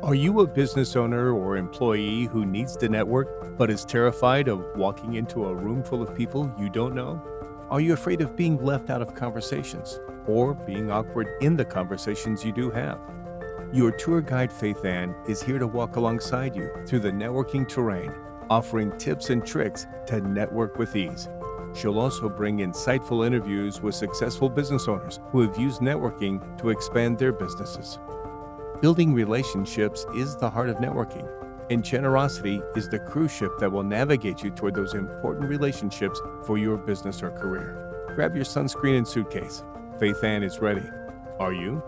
Are you a business owner or employee who needs to network but is terrified of walking into a room full of people you don't know? Are you afraid of being left out of conversations or being awkward in the conversations you do have? Your tour guide, Faithann, is here to walk alongside you through the networking terrain, offering tips and tricks to network with ease. She'll also bring insightful interviews with successful business owners who have used networking to expand their businesses. Building relationships is the heart of networking, and generosity is the cruise ship that will navigate you toward those important relationships for your business or career. Grab your sunscreen and suitcase. Faithann is ready. Are you?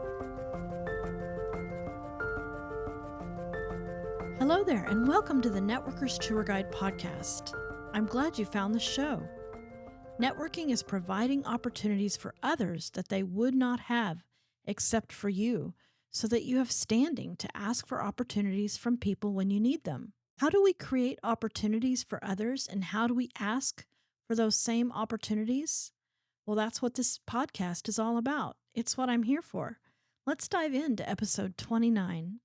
Hello there, and welcome to the Networkers Tour Guide podcast. I'm glad you found the show. Networking is providing opportunities for others that they would not have except for you, so that you have standing to ask for opportunities from people when you need them. How do we create opportunities for others, and how do we ask for those same opportunities? Well, that's what this podcast is all about. It's what I'm here for. Let's dive into episode 29.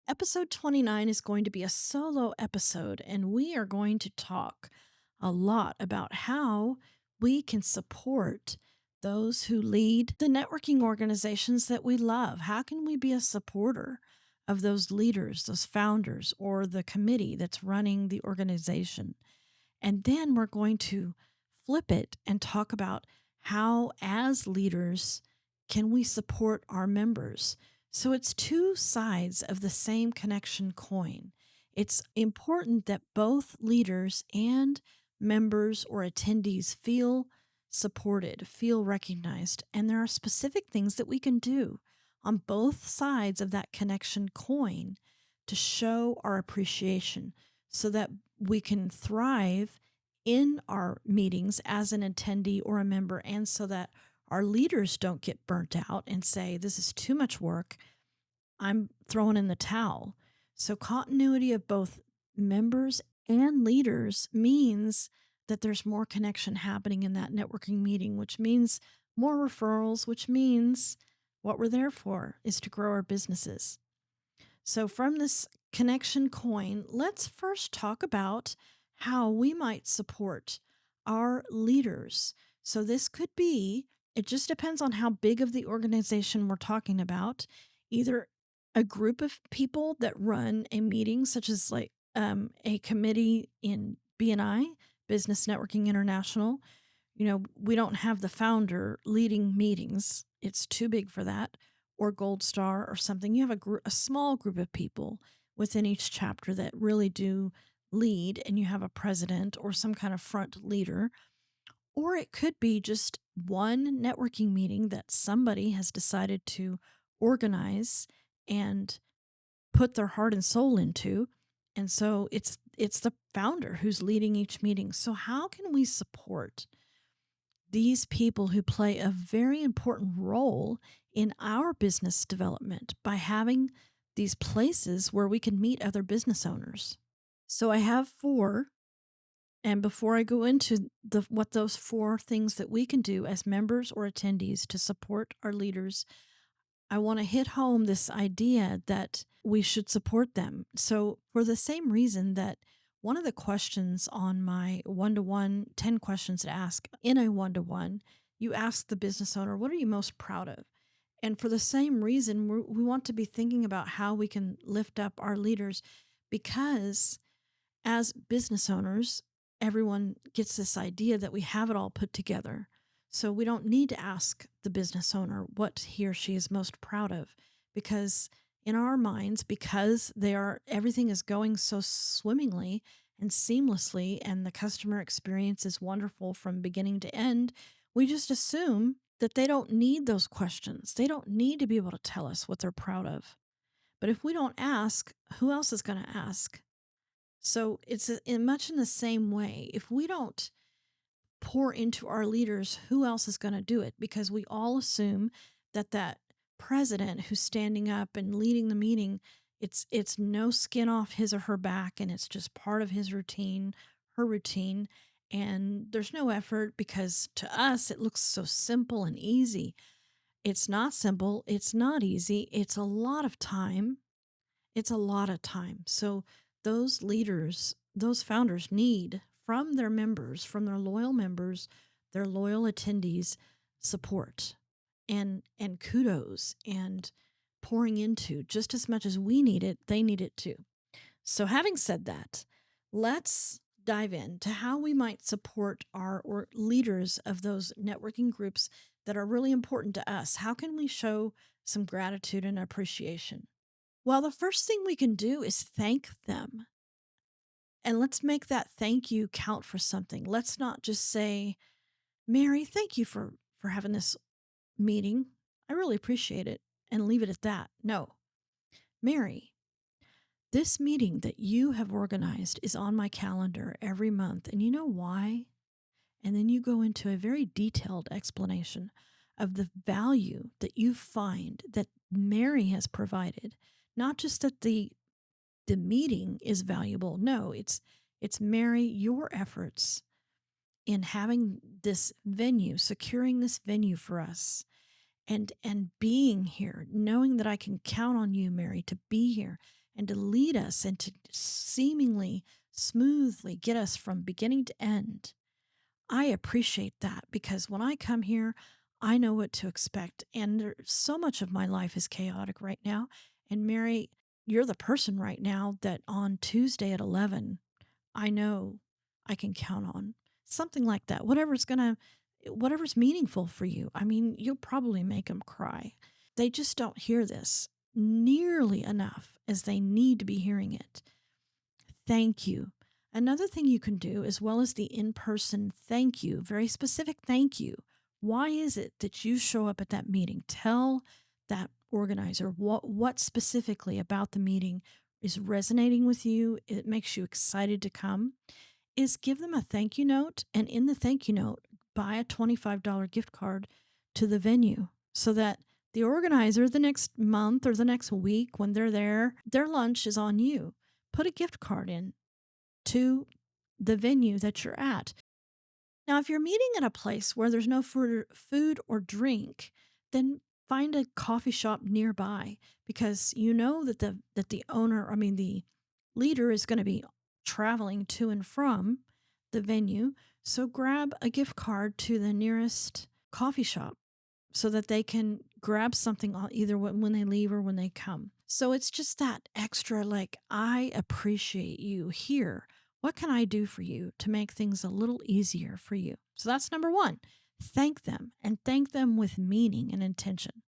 Episode 29 is going to be a solo episode, and we are going to talk a lot about how we can support those who lead the networking organizations that we love. How can we be a supporter of those leaders, those founders, or the committee that's running the organization? And then we're going to flip it and talk about how, as leaders, can we support our members? So it's two sides of the same connection coin. It's important that both leaders and members or attendees feel supported, feel recognized, and there are specific things that we can do on both sides of that connection coin to show our appreciation so that we can thrive in our meetings as an attendee or a member, and so that our leaders don't get burnt out and say, this is too much work, I'm throwing in the towel. So continuity of both members and leaders means that there's more connection happening in that networking meeting, which means more referrals, which means what we're there for is to grow our businesses. So from this connection coin, let's first talk about how we might support our leaders. So this could be, it just depends on how big of the organization we're talking about, either a group of people that run a meeting, such as like a committee in BNI, Business Networking International. You know, we don't have the founder leading meetings. It's too big for that. Or Gold Star or something. You have a small group of people within each chapter that really do lead, and you have a president or some kind of front leader. Or it could be just one networking meeting that somebody has decided to organize and put their heart and soul into. And so it's the founder who's leading each meeting. So how can we support these people who play a very important role in our business development by having these places where we can meet other business owners? So I have four. And before I go into what those four things that we can do as members or attendees to support our leaders, I want to hit home this idea that we should support them. So for the same reason that one of the questions on my one-to-one 10 questions to ask in a one-to-one, you ask the business owner, what are you most proud of? And for the same reason, we want to be thinking about how we can lift up our leaders, because as business owners, everyone gets this idea that we have it all put together. So we don't need to ask the business owner what he or she is most proud of, because in our minds, because everything is going so swimmingly and seamlessly and the customer experience is wonderful from beginning to end, we just assume that they don't need those questions. They don't need to be able to tell us what they're proud of. But if we don't ask, who else is going to ask? So it's much in the same way. If we don't pour into our leaders, who else is going to do it? Because we all assume that president who's standing up and leading the meeting, it's no skin off his or her back, and it's just part of his routine, her routine, and there's no effort, because to us it looks so simple and easy. It's not simple, it's not easy, it's a lot of time, It's a lot of time. So those leaders, those founders need from their members, from their loyal attendees, support and kudos and pouring into just as much as we need it, they need it too. So having said that, let's dive into how we might support our or leaders of those networking groups that are really important to us. How can we show some gratitude and appreciation? Well, the first thing we can do is thank them. And let's make that thank you count for something. Let's not just say, Mary, thank you for having this meeting. I really appreciate it, and leave it at that. No. Mary, this meeting that you have organized is on my calendar every month. And you know why? And then you go into a very detailed explanation of the value that you find that Mary has provided. Not just that the meeting is valuable. No, it's Mary, your efforts in having this venue, securing this venue for us and being here, knowing that I can count on you, Mary, to be here and to lead us and to seemingly smoothly get us from beginning to end. I appreciate that because when I come here, I know what to expect. And so much of my life is chaotic right now. And Mary, you're the person right now that on Tuesday at 11, I know I can count on. Something like that. Whatever's meaningful for you. I mean, you'll probably make them cry. They just don't hear this nearly enough as they need to be hearing it. Thank you. Another thing you can do, as well as the in person thank you, very specific thank you. Why is it that you show up at that meeting? Tell that organizer what specifically about the meeting is resonating with you. It makes you excited to come. Is give them a thank you note. And in the thank you note, buy a $25 gift card to the venue so that the organizer the next month or the next week when they're there, their lunch is on you. Put a gift card in to the venue that you're at. Now, if you're meeting at a place where there's no food or drink, then find a coffee shop nearby because you know that the owner, I mean the leader is going to be traveling to and from the venue. So grab a gift card to the nearest coffee shop so that they can grab something either when they leave or when they come. So it's just that extra, like, I appreciate you here. What can I do for you to make things a little easier for you? So that's number one. Thank them and thank them with meaning and intention.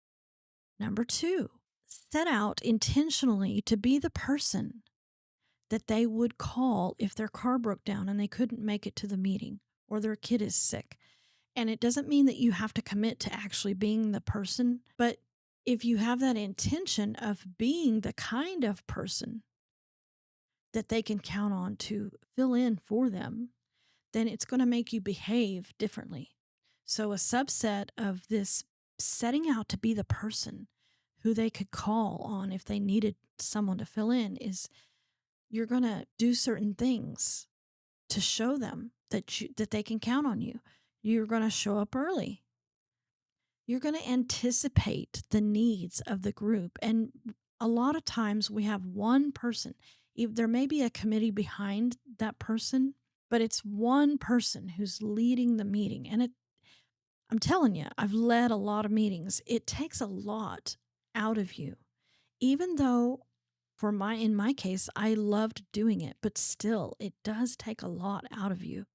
Number two, set out intentionally to be the person that they would call if their car broke down and they couldn't make it to the meeting or their kid is sick. And it doesn't mean that you have to commit to actually being the person, but if you have that intention of being the kind of person that they can count on to fill in for them, then it's going to make you behave differently. So, a subset of this setting out to be the person who they could call on if they needed someone to fill in is you're going to do certain things to show them that they can count on you. You're going to show up early. You're going to anticipate the needs of the group. And a lot of times we have one person. There may be a committee behind that person, but it's one person who's leading the meeting. And I'm telling you, I've led a lot of meetings. It takes a lot out of you. Even though in my case, I loved doing it, but still it does take a lot out of you.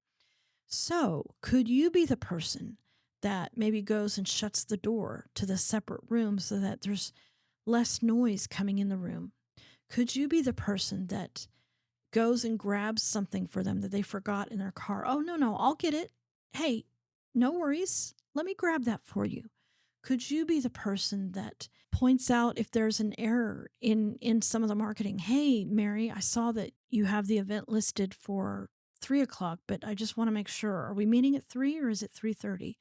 So, could you be the person that maybe goes and shuts the door to the separate room so that there's less noise coming in the room? Could you be the person that goes and grabs something for them that they forgot in their car? Oh, no, I'll get it. Hey, no worries. Let me grab that for you. Could you be the person that points out if there's an error in some of the marketing? Hey, Mary, I saw that you have the event listed for 3 o'clock, but I just want to make sure. Are we meeting at 3 or is it 3:30?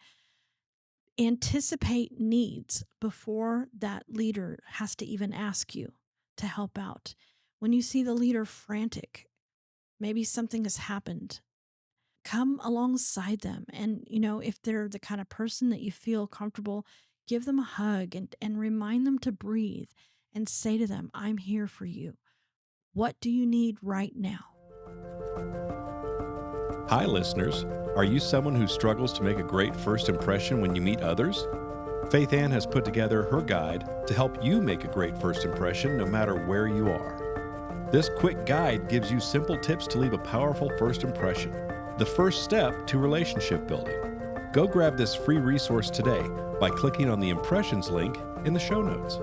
Anticipate needs before that leader has to even ask you to help out. When you see the leader frantic, maybe something has happened, come alongside them. And, if they're the kind of person that you feel comfortable, give them a hug and remind them to breathe and say to them, I'm here for you. What do you need right now? Hi, listeners. Are you someone who struggles to make a great first impression when you meet others? Faithann has put together her guide to help you make a great first impression no matter where you are. This quick guide gives you simple tips to leave a powerful first impression, the first step to relationship building. Go grab this free resource today by clicking on the impressions link in the show notes.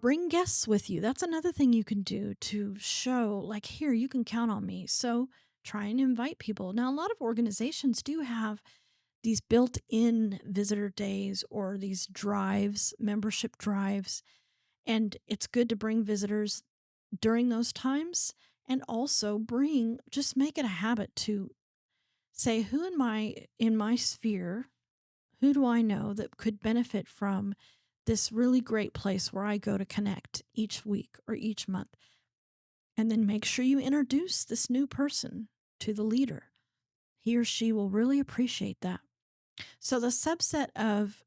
Bring guests with you. That's another thing you can do to show, like, here, you can count on me. So try and invite people. Now, a lot of organizations do have these built in visitor days or these drives, membership drives. And it's good to bring visitors during those times and also just make it a habit to say, who in my sphere, who do I know that could benefit from this really great place where I go to connect each week or each month? And then make sure you introduce this new person to the leader. He or she will really appreciate that. So the subset of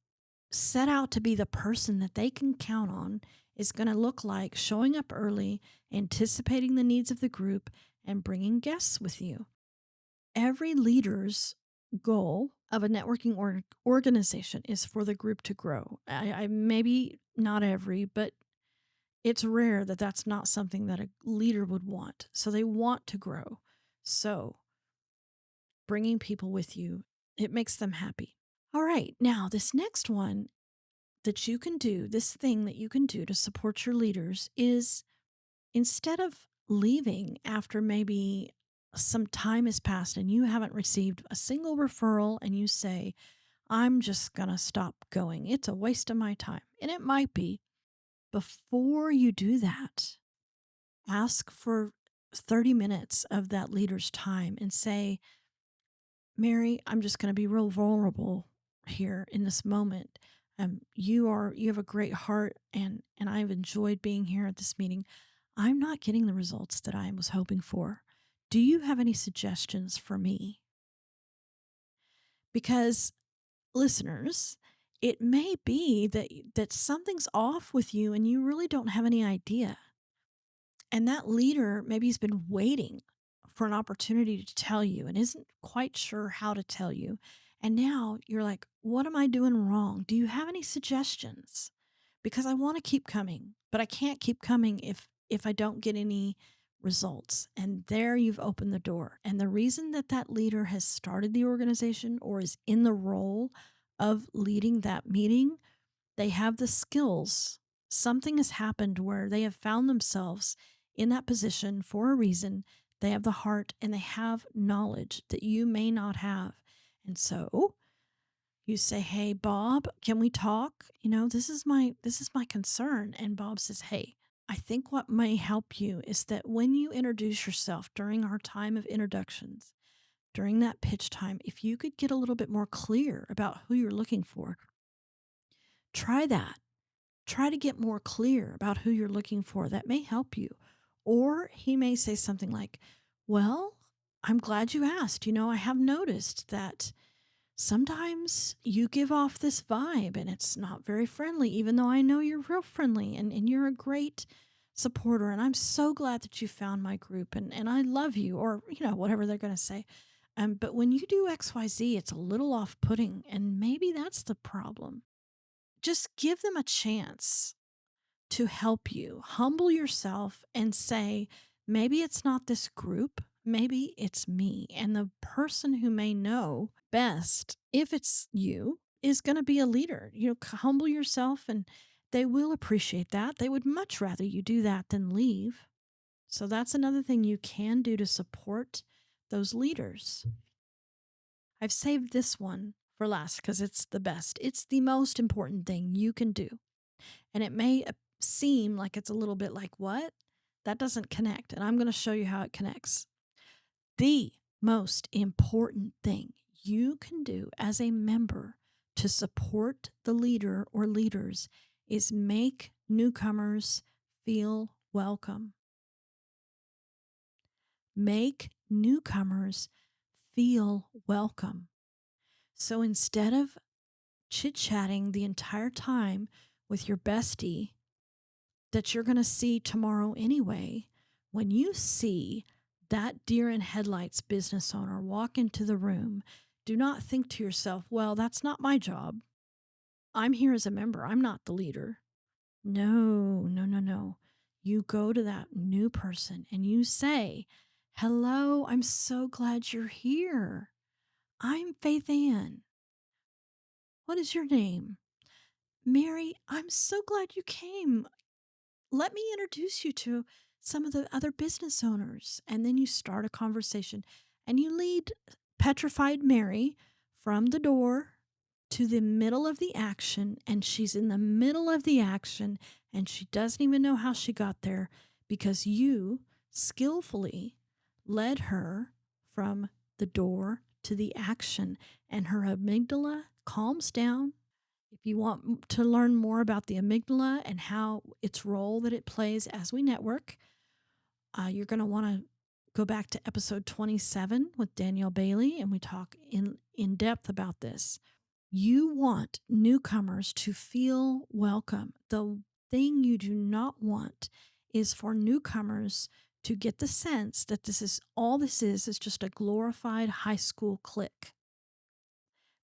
set out to be the person that they can count on is going to look like showing up early, anticipating the needs of the group, and bringing guests with you. Every leader's goal of a networking organization is for the group to grow. I maybe not every, but it's rare that that's not something that a leader would want. So they want to grow. So bringing people with you, it makes them happy. All right. Now, this next one that you can do, this thing that you can do to support your leaders is instead of leaving after maybe some time has passed and you haven't received a single referral and you say, I'm just going to stop going. It's a waste of my time. And it might be. Before you do that, ask for 30 minutes of that leader's time and say, Mary, I'm just going to be real vulnerable here in this moment. You have a great heart, and I've enjoyed being here at this meeting. I'm not getting the results that I was hoping for. Do you have any suggestions for me? Because listeners, it may be that something's off with you and you really don't have any idea. And that leader maybe has been waiting for an opportunity to tell you and isn't quite sure how to tell you. And now you're like, what am I doing wrong? Do you have any suggestions? Because I want to keep coming, but I can't keep coming if I don't get any results. And there you've opened the door. And the reason that that leader has started the organization or is in the role of leading that meeting, they have the skills. Something has happened where they have found themselves in that position for a reason. They have the heart and they have knowledge that you may not have. And so you say, "Hey Bob, can we talk? This is my concern." And Bob says, "Hey, I think what may help you is that when you introduce yourself during our time of introductions, during that pitch time, if you could get a little bit more clear about who you're looking for, try that. Try to get more clear about who you're looking for. That may help you." Or he may say something like, "Well, I'm glad you asked. I have noticed that sometimes you give off this vibe and it's not very friendly, even though I know you're real friendly and you're a great supporter. And I'm so glad that you found my group and I love you," or, whatever they're going to say. But when you do XYZ, it's a little off putting. And maybe that's the problem. Just give them a chance to help you. Humble yourself and say, maybe it's not this group, maybe it's me. And the person who may know best, if it's you, is going to be a leader. Humble yourself and they will appreciate that. They would much rather you do that than leave. So that's another thing you can do to support those leaders. I've saved this one for last because it's the best. It's the most important thing you can do. And it may seem like it's a little bit like, what? That doesn't connect. And I'm going to show you how it connects. The most important thing you can do as a member to support the leader or leaders is make newcomers feel welcome. Make newcomers feel welcome. So instead of chit-chatting the entire time with your bestie that you're going to see tomorrow anyway, when you see that deer in headlights business owner walk into the room, do not think to yourself, well, that's not my job. I'm here as a member. I'm not the leader. No, no, no, no. You go to that new person and you say, hello, I'm so glad you're here. I'm Faithann. What is your name? Mary, I'm so glad you came. Let me introduce you to some of the other business owners. And then you start a conversation and you lead petrified Mary from the door to the middle of the action. And she's in the middle of the action and she doesn't even know how she got there because you skillfully led her from the door to the action, and her amygdala calms down. If you want to learn more about the amygdala and how its role that it plays as we network, you're going to want to go back to episode 27 with Danielle Bailey, and we talk in depth about this. You want newcomers to feel welcome. The thing you do not want is for newcomers to get the sense that this is just a glorified high school clique,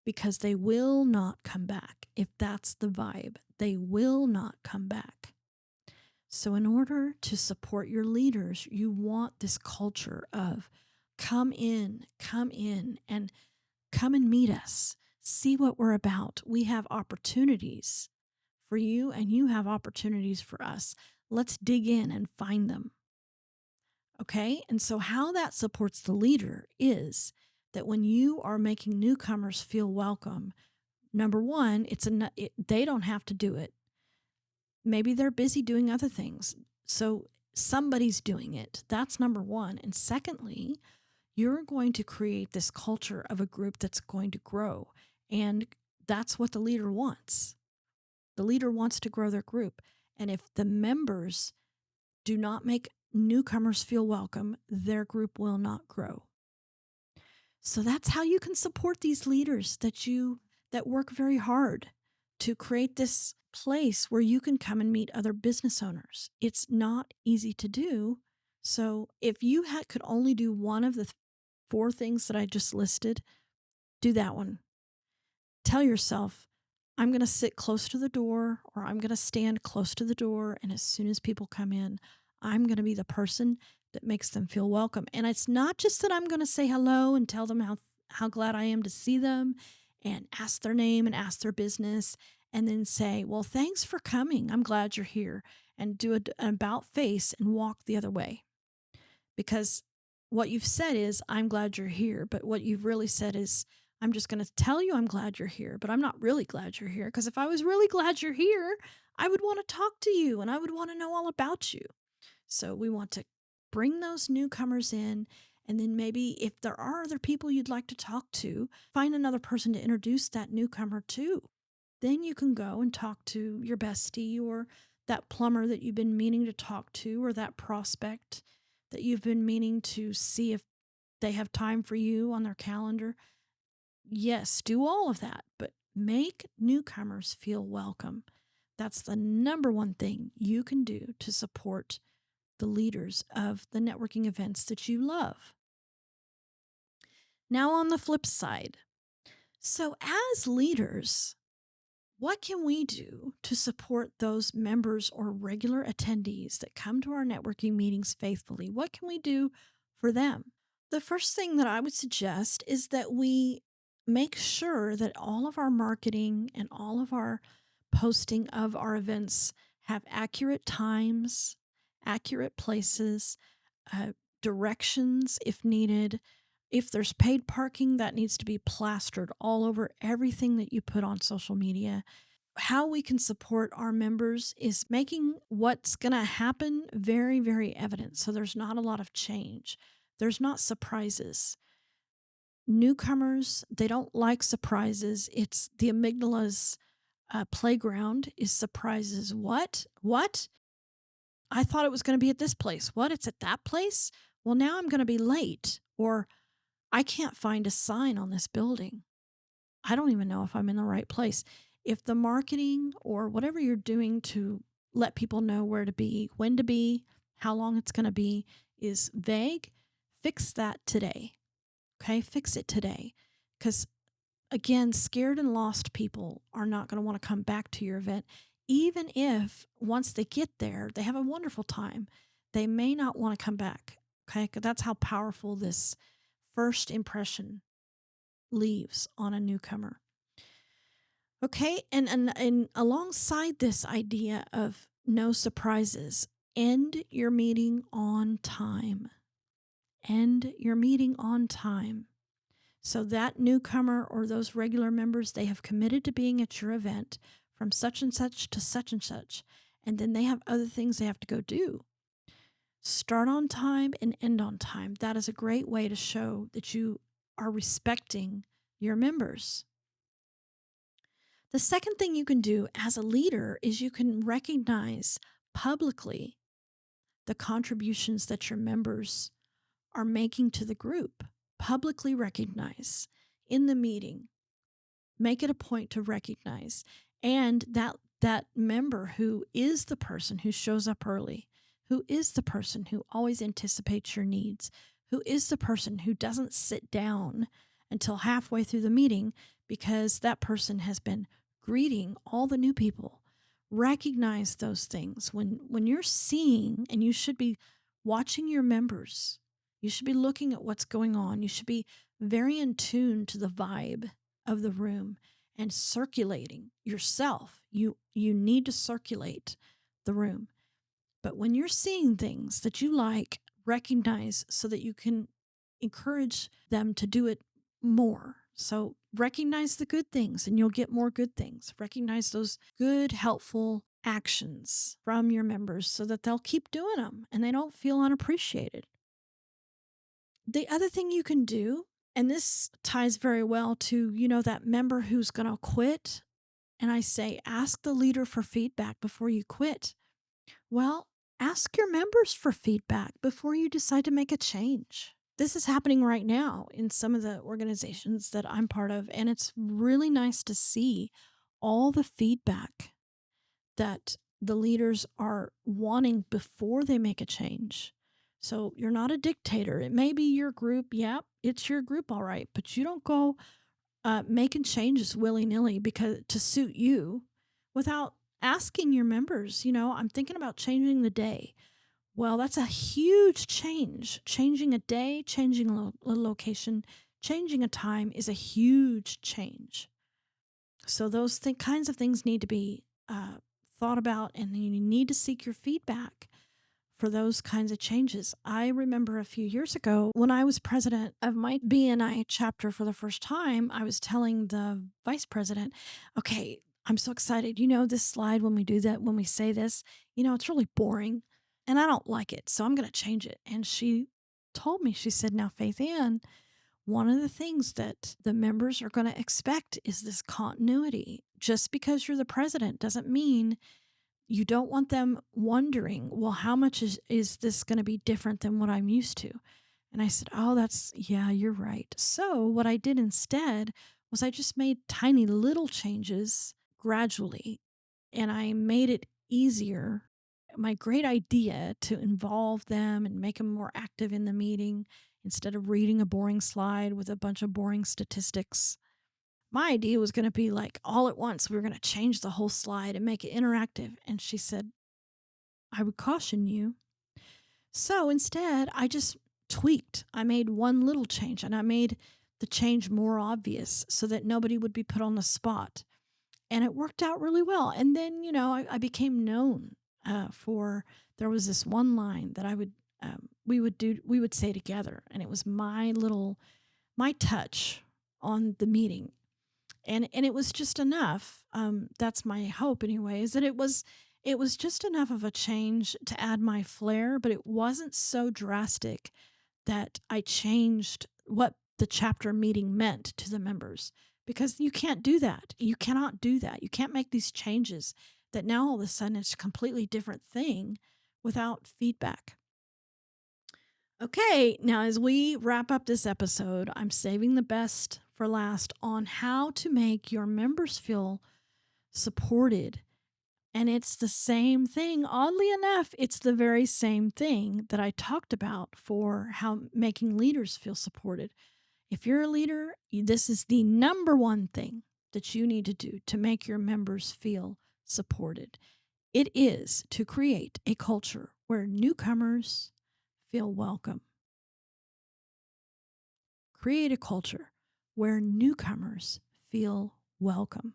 because they will not come back. If that's the vibe, they will not come back. So in order to support your leaders, you want this culture of come in, and come and meet us. See what we're about. We have opportunities for you and you have opportunities for us. Let's dig in and find them. Okay? And so how that supports the leader is that when you are making newcomers feel welcome, number one, they don't have to do it. Maybe they're busy doing other things. So somebody's doing it. That's number one. And secondly, you're going to create this culture of a group that's going to grow. And that's what the leader wants. The leader wants to grow their group. And if the members do not make newcomers feel welcome, their group will not grow. So that's how you can support these leaders that work very hard to create this place where you can come and meet other business owners. It's not easy to do. So if you could only do one of the 4 things that I just listed, do that one. Tell yourself, I'm going to sit close to the door, or I'm going to stand close to the door. And as soon as people come in, I'm going to be the person that makes them feel welcome. And it's not just that I'm going to say hello and tell them how glad I am to see them and ask their name and ask their business and then say, well, thanks for coming. I'm glad you're here, and do an about face and walk the other way. Because what you've said is, I'm glad you're here. But what you've really said is, I'm just going to tell you I'm glad you're here, but I'm not really glad you're here. Because if I was really glad you're here, I would want to talk to you and I would want to know all about you. So we want to bring those newcomers in. And then maybe if there are other people you'd like to talk to, find another person to introduce that newcomer to. Then you can go and talk to your bestie, or that plumber that you've been meaning to talk to, or that prospect that you've been meaning to see if they have time for you on their calendar. Yes, do all of that, but make newcomers feel welcome. That's the number one thing you can do to support the leaders of the networking events that you love. Now, on the flip side, so as leaders, what can we do to support those members or regular attendees that come to our networking meetings faithfully? What can we do for them? The first thing that I would suggest is that we make sure that all of our marketing and all of our posting of our events have accurate times, accurate places, directions if needed. If there's paid parking, that needs to be plastered all over everything that you put on social media. How we can support our members is making what's going to happen very, very evident. So there's not a lot of change. There's not surprises. Newcomers, they don't like surprises. It's the amygdala's playground is surprises. What? I thought it was going to be at this place. What? It's at that place? Well, now I'm going to be late. Or I can't find a sign on this building. I don't even know if I'm in the right place. If the marketing or whatever you're doing to let people know where to be, when to be, how long it's going to be is vague. Fix that today. Okay, fix it today. Because again, scared and lost people are not going to want to come back to your event. Even if once they get there, they have a wonderful time, they may not want to come back. Okay, 'cause that's how powerful this first impression leaves on a newcomer. Okay, and alongside this idea of no surprises, end your meeting on time. End your meeting on time. So that newcomer or those regular members, they have committed to being at your event from such and such to such and such. And then they have other things they have to go do. Start on time and end on time. That is a great way to show that you are respecting your members. The second thing you can do as a leader is you can recognize publicly the contributions that your members are making to the group. Publicly recognize in the meeting. Make it a point to recognize. And that member who is the person who shows up early, who is the person who always anticipates your needs, who is the person who doesn't sit down until halfway through the meeting because that person has been greeting all the new people. Recognize those things. When you're seeing, and you should be watching your members, you should be looking at what's going on. You should be very in tune to the vibe of the room and circulating yourself. You need to circulate the room. But when you're seeing things that you like, recognize so that you can encourage them to do it more. So recognize the good things and you'll get more good things. Recognize those good, helpful actions from your members so that they'll keep doing them and they don't feel unappreciated. The other thing you can do, and this ties very well to, that member who's going to quit. And I say, ask the leader for feedback before you quit. Well, ask your members for feedback before you decide to make a change. This is happening right now in some of the organizations that I'm part of. And it's really nice to see all the feedback that the leaders are wanting before they make a change. So you're not a dictator. It may be your group. Yeah, it's your group, all right. But you don't go making changes willy-nilly because to suit you without asking your members. I'm thinking about changing the day. Well, that's a huge change. Changing a day, changing a location, changing a time is a huge change. So those kinds of things need to be thought about, and you need to seek your feedback for those kinds of changes. I remember a few years ago when I was president of my BNI chapter for the first time, I was telling the vice president, okay, I'm so excited. This slide, when we do that, when we say this, it's really boring and I don't like it. So I'm going to change it. And she told me, she said, now, Faithann, one of the things that the members are going to expect is this continuity. Just because you're the president doesn't mean you don't want them wondering, well, how much is this going to be different than what I'm used to? And I said, oh, yeah, you're right. So what I did instead was I just made tiny little changes gradually, and I made it easier. My great idea to involve them and make them more active in the meeting instead of reading a boring slide with a bunch of boring statistics. My idea was going to be like all at once, we were going to change the whole slide and make it interactive. And she said, I would caution you. So instead, I just tweaked. I made one little change and I made the change more obvious so that nobody would be put on the spot. And it worked out really well. And then, I became known there was this one line that we would say together. And it was my touch on the meeting. And it was just enough. That's my hope anyway, is that it was just enough of a change to add my flair, but it wasn't so drastic that I changed what the chapter meeting meant to the members, because you can't do that. You cannot do that. You can't make these changes that now all of a sudden it's a completely different thing without feedback. Okay, now as we wrap up this episode, I'm saving the best for last on how to make your members feel supported And it's the same thing. Oddly enough, it's the very same thing that I talked about for how making leaders feel supported. If you're a leader, this is the number one thing that you need to do to make your members feel supported. It is to create a culture where newcomers feel welcome. Create a culture where newcomers feel welcome.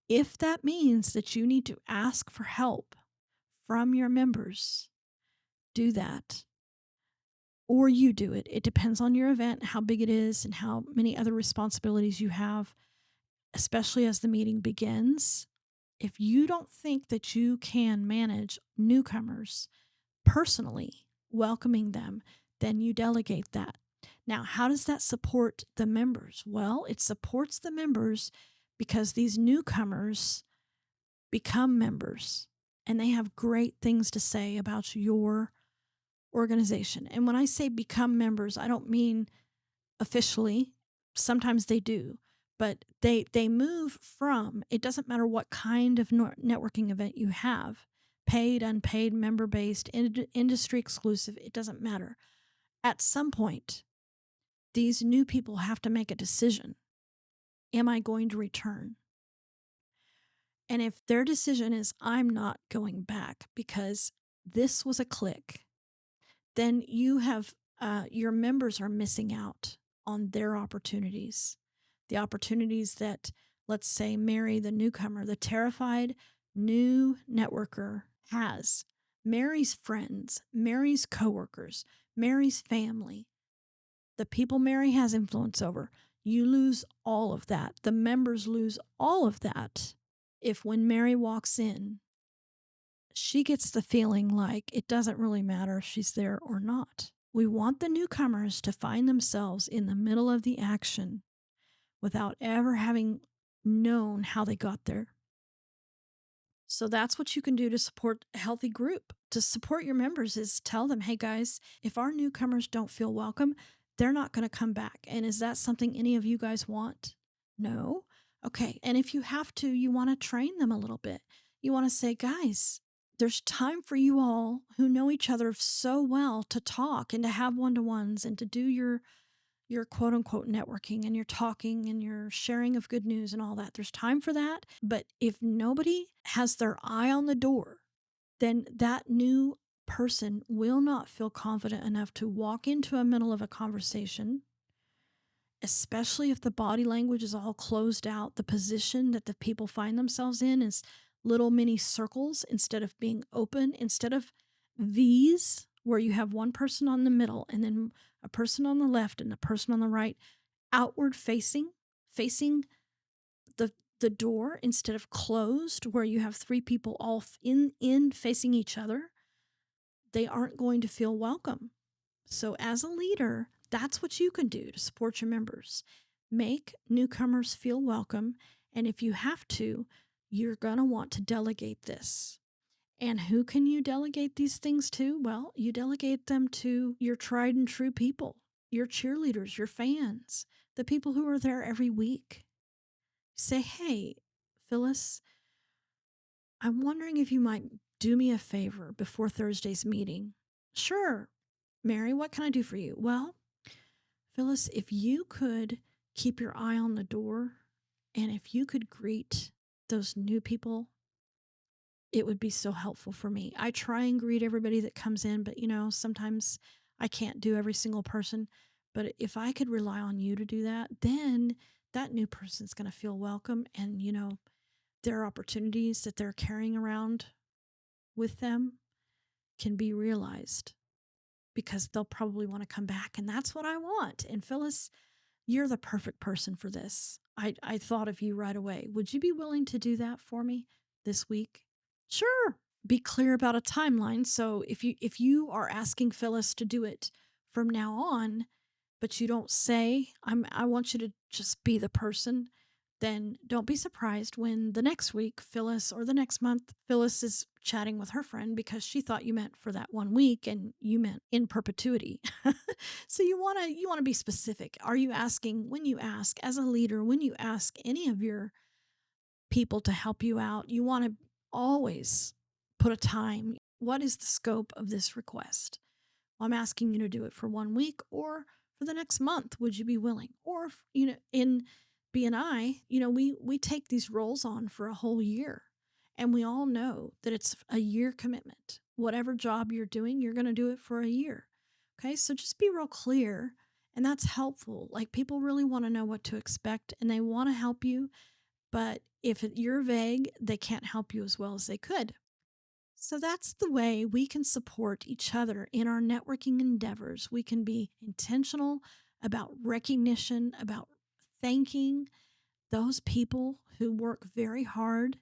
If that means that you need to ask for help from your members, do that. Or you do it. It depends on your event, how big it is, and how many other responsibilities you have, especially as the meeting begins. If you don't think that you can manage newcomers personally, welcoming them, then you delegate that. Now, how does that support the members? Well, it supports the members because these newcomers become members and they have great things to say about your organization. And when I say become members, I don't mean officially. Sometimes they do, but they move from, it doesn't matter what kind of networking event you have, paid, unpaid, member based, industry exclusive, it doesn't matter. At some point, these new people have to make a decision. Am I going to return? And if their decision is, I'm not going back because this was a click, then you have, your members are missing out on their opportunities. The opportunities that, let's say, Mary, the newcomer, the terrified new networker has. Mary's friends, Mary's coworkers, Mary's family, the people Mary has influence over. You lose all of that. The members lose all of that if when Mary walks in, she gets the feeling like it doesn't really matter if she's there or not. We want the newcomers to find themselves in the middle of the action without ever having known how they got there. So that's what you can do to support a healthy group. To support your members is tell them, hey guys, if our newcomers don't feel welcome, they're not going to come back. And is that something any of you guys want? No? Okay. And if you have to, you want to train them a little bit. You want to say, guys, there's time for you all who know each other so well to talk and to have one-to-ones and to do your quote unquote networking and your talking and your sharing of good news and all that. There's time for that. But if nobody has their eye on the door, then that new person will not feel confident enough to walk into a middle of a conversation, especially if the body language is all closed out. The position that the people find themselves in is little mini circles instead of being open, instead of V's where you have one person on the middle and then a person on the left and a person on the right, outward facing the door instead of closed where you have three people all in facing each other. They aren't going to feel welcome. So as a leader, that's what you can do to support your members. Make newcomers feel welcome. And if you have to, you're going to want to delegate this. And who can you delegate these things to? Well, you delegate them to your tried and true people, your cheerleaders, your fans, the people who are there every week. Say, hey, Phyllis, I'm wondering if you might do me a favor before Thursday's meeting. Sure, Mary, what can I do for you? Well, Phyllis, if you could keep your eye on the door and if you could greet those new people, it would be so helpful for me. I try and greet everybody that comes in, but sometimes I can't do every single person. But if I could rely on you to do that, then that new person's going to feel welcome. And, their opportunities that they're carrying around with them can be realized because they'll probably want to come back. And that's what I want. And Phyllis, you're the perfect person for this. I thought of you right away. Would you be willing to do that for me this week? Sure. Be clear about a timeline. So if you are asking Phyllis to do it from now on, but you don't say, I want you to just be the person, then don't be surprised when the next week Phyllis or the next month Phyllis is chatting with her friend because she thought you meant for that 1 week and you meant in perpetuity. So you want to be specific. Are you asking, when you ask as a leader, when you ask any of your people to help you out, you want to always put a time. What is the scope of this request? Well, I'm asking you to do it for 1 week or for the next month. Would you be willing? Or, in BNI, we take these roles on for a whole year. And we all know that it's a year commitment. Whatever job you're doing, you're going to do it for a year. Okay. So just be real clear. And that's helpful. Like, people really want to know what to expect and they want to help you. But if you're vague, they can't help you as well as they could. So that's the way we can support each other in our networking endeavors. We can be intentional about recognition, about thanking those people who work very hard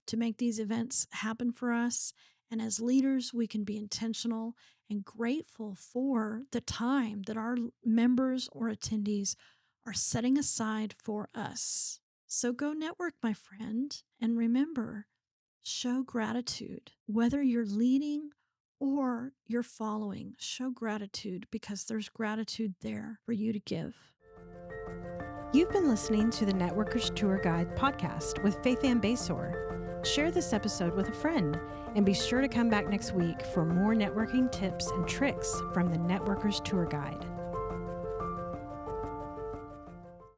to make these events happen for us. And as leaders, we can be intentional and grateful for the time that our members or attendees are setting aside for us. So go network, my friend, and remember, show gratitude. Whether you're leading or you're following, show gratitude, because there's gratitude there for you to give. You've been listening to the Networkers Tour Guide podcast with Faithann Basor. Share this episode with a friend and be sure to come back next week for more networking tips and tricks from the Networkers Tour Guide.